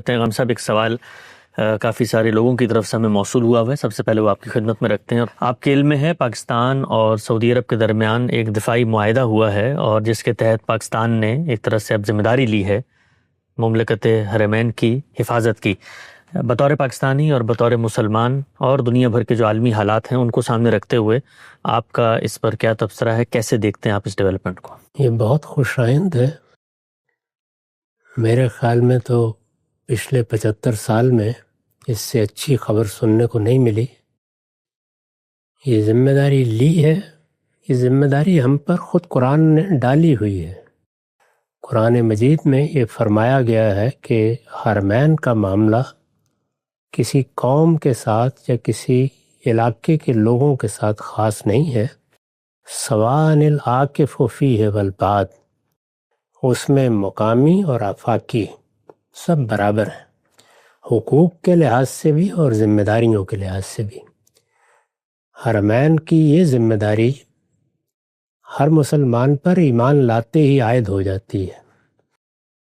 غم صاحب، ایک سوال کافی سارے لوگوں کی طرف سے ہمیں موصول ہوا ہے. سب سے پہلے وہ آپ کی خدمت میں رکھتے ہیں. آپ کے علم میں ہے پاکستان اور سعودی عرب کے درمیان ایک دفاعی معاہدہ ہوا ہے، اور جس کے تحت پاکستان نے ایک طرح سے اب ذمہ داری لی ہے مملکت حرمین کی حفاظت کی. بطور پاکستانی اور بطور مسلمان اور دنیا بھر کے جو عالمی حالات ہیں ان کو سامنے رکھتے ہوئے آپ کا اس پر کیا تبصرہ ہے؟ کیسے دیکھتے ہیں آپ اس ڈیولپمنٹ کو؟ یہ بہت خوش آئند ہے. میرے خیال میں تو پچھلے 75 سال میں اس سے اچھی خبر سننے کو نہیں ملی. یہ ذمہ داری لی ہے، یہ ذمہ داری ہم پر خود قرآن نے ڈالی ہوئی ہے. قرآن مجید میں یہ فرمایا گیا ہے کہ حرمین کا معاملہ کسی قوم کے ساتھ یا کسی علاقے کے لوگوں کے ساتھ خاص نہیں ہے. سواء العاکف فیہ والباد، اس میں مقامی اور آفاقی سب برابر ہیں، حقوق کے لحاظ سے بھی اور ذمہ داریوں کے لحاظ سے بھی. حرمین کی یہ ذمہ داری ہر مسلمان پر ایمان لاتے ہی عائد ہو جاتی ہے.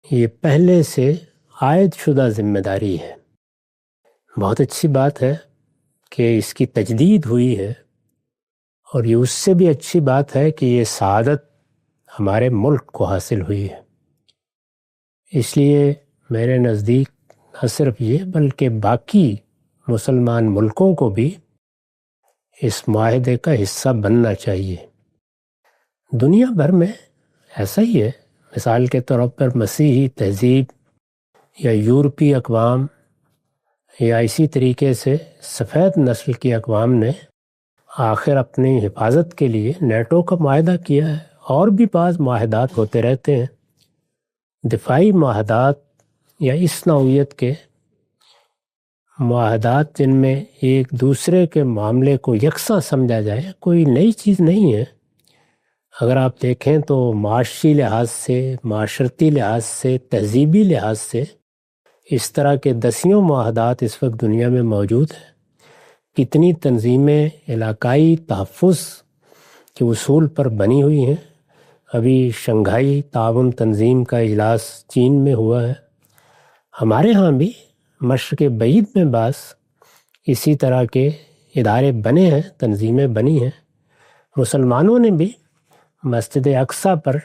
یہ پہلے سے عائد شدہ ذمہ داری ہے. بہت اچھی بات ہے کہ اس کی تجدید ہوئی ہے، اور یہ اس سے بھی اچھی بات ہے کہ یہ سعادت ہمارے ملک کو حاصل ہوئی ہے. اس لیے میرے نزدیک نہ صرف یہ بلکہ باقی مسلمان ملکوں کو بھی اس معاہدے کا حصہ بننا چاہیے. دنیا بھر میں ایسا ہی ہے. مثال کے طور پر مسیحی تہذیب یا یورپی اقوام یا اسی طریقے سے سفید نسل کی اقوام نے آخر اپنی حفاظت کے لیے نیٹو کا معاہدہ کیا ہے، اور بھی بعض معاہدات ہوتے رہتے ہیں. دفاعی معاہدات یا اس نوعیت کے معاہدات جن میں ایک دوسرے کے معاملے کو یکساں سمجھا جائے کوئی نئی چیز نہیں ہے. اگر آپ دیکھیں تو معاشی لحاظ سے، معاشرتی لحاظ سے، تہذیبی لحاظ سے اس طرح کے دسیوں معاہدات اس وقت دنیا میں موجود ہیں. کتنی تنظیمیں علاقائی تحفظ کے اصول پر بنی ہوئی ہیں. ابھی شنگھائی تعاون تنظیم کا اجلاس چین میں ہوا ہے. ہمارے ہاں بھی مشرق بعید میں بعض اسی طرح کے ادارے بنے ہیں، تنظیمیں بنی ہیں. مسلمانوں نے بھی مسجد اقصیٰ پر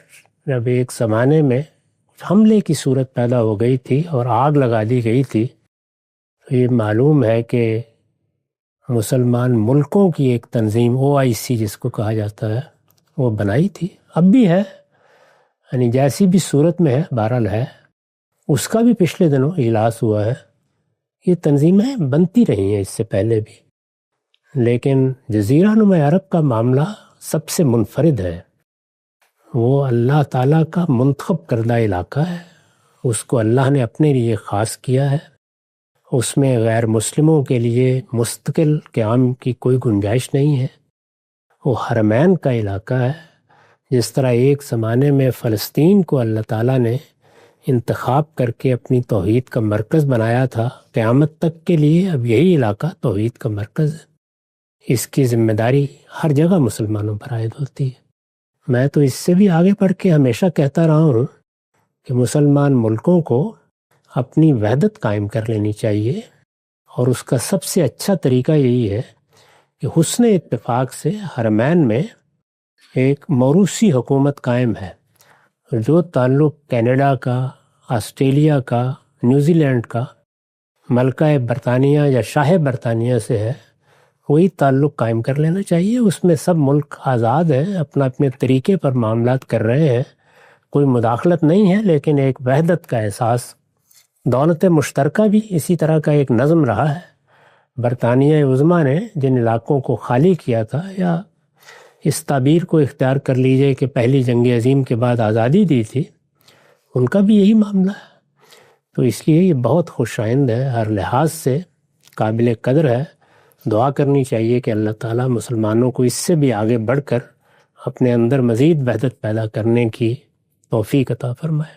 جب ایک زمانے میں حملے کی صورت پیدا ہو گئی تھی اور آگ لگا دی گئی تھی، تو یہ معلوم ہے کہ مسلمان ملکوں کی ایک تنظیم OIC جس کو کہا جاتا ہے وہ بنائی تھی. اب بھی ہے، یعنی جیسی بھی صورت میں ہے، بہرحال ہے. اس کا بھی پچھلے دنوں اجلاس ہوا ہے. یہ تنظیمیں بنتی رہی ہیں اس سے پہلے بھی، لیکن جزیرہ نما عرب کا معاملہ سب سے منفرد ہے. وہ اللہ تعالیٰ کا منتخب کردہ علاقہ ہے، اس کو اللہ نے اپنے لیے خاص کیا ہے. اس میں غیر مسلموں کے لیے مستقل قیام کی کوئی گنجائش نہیں ہے. وہ حرمین کا علاقہ ہے. جس طرح ایک زمانے میں فلسطین کو اللہ تعالیٰ نے انتخاب کر کے اپنی توحید کا مرکز بنایا تھا، قیامت تک کے لیے اب یہی علاقہ توحید کا مرکز ہے. اس کی ذمہ داری ہر جگہ مسلمانوں پر عائد ہوتی ہے. میں تو اس سے بھی آگے بڑھ کے ہمیشہ کہتا رہا ہوں کہ مسلمان ملکوں کو اپنی وحدت قائم کر لینی چاہیے، اور اس کا سب سے اچھا طریقہ یہی ہے کہ حسن اتفاق سے حرمین میں ایک موروثی حکومت قائم ہے. جو تعلق کینیڈا کا، آسٹریلیا کا، نیوزی لینڈ کا، ملکہ برطانیہ یا شاہ برطانیہ سے ہے، وہی تعلق قائم کر لینا چاہیے. اس میں سب ملک آزاد ہیں، اپنے طریقے پر معاملات کر رہے ہیں، کوئی مداخلت نہیں ہے، لیکن ایک وحدت کا احساس. دولت مشترکہ بھی اسی طرح کا ایک نظم رہا ہے. برطانیہ عظمیٰ نے جن علاقوں کو خالی کیا تھا، یا اس تعبیر کو اختیار کر لیجئے کہ پہلی جنگ عظیم کے بعد آزادی دی تھی، ان کا بھی یہی معاملہ ہے. تو اس لیے یہ بہت خوش آئند ہے، ہر لحاظ سے قابل قدر ہے. دعا کرنی چاہیے کہ اللہ تعالیٰ مسلمانوں کو اس سے بھی آگے بڑھ کر اپنے اندر مزید وحدت پیدا کرنے کی توفیق عطا فرمائے.